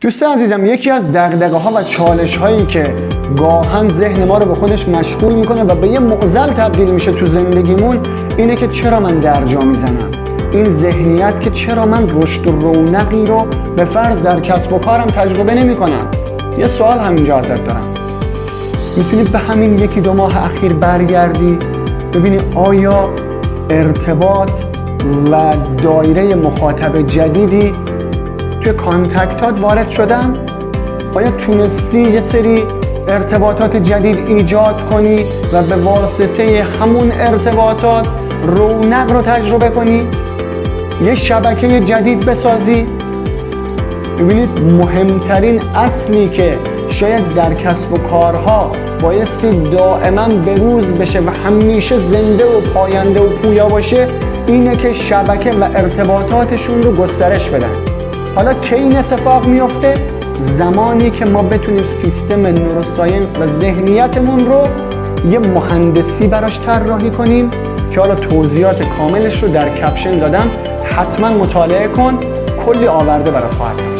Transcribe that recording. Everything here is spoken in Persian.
دوستان عزیزم، یکی از دغدغه‌ها و چالش‌هایی که گاهن ذهن ما رو به خودش مشغول میکنه و به یه معضل تبدیل میشه تو زندگیمون اینه که چرا من درجا میزنم؟ این ذهنیت که چرا من رشد و رونقی رو به فرض در کسب و کارم تجربه نمی‌کنم؟ یه سوال همینجا ازت دارم. میتونی به همین یکی دو ماه اخیر برگردی ببینی آیا ارتباط و دایره مخاطب جدیدی توی کانتکتات وارد شدن؟ آیا تونستی یه سری ارتباطات جدید ایجاد کنی و به واسطه همون ارتباطات رونق رو تجربه کنی؟ یه شبکه جدید بسازی؟ ببینید، مهمترین اصلی که شاید در کسب و کارها بایستی دائما بروز بشه و همیشه زنده و پاینده و پویا باشه اینه که شبکه و ارتباطاتشون رو گسترش بدن. حالا کی این اتفاق میفته؟ زمانی که ما بتونیم سیستم نوروساینس و ذهنیتمون رو یه مهندسی براش طراحی کنیم که حالا توضیحات کاملش رو در کپشن دادم، حتما مطالعه کن، کلی آورده برات خواهد داشت.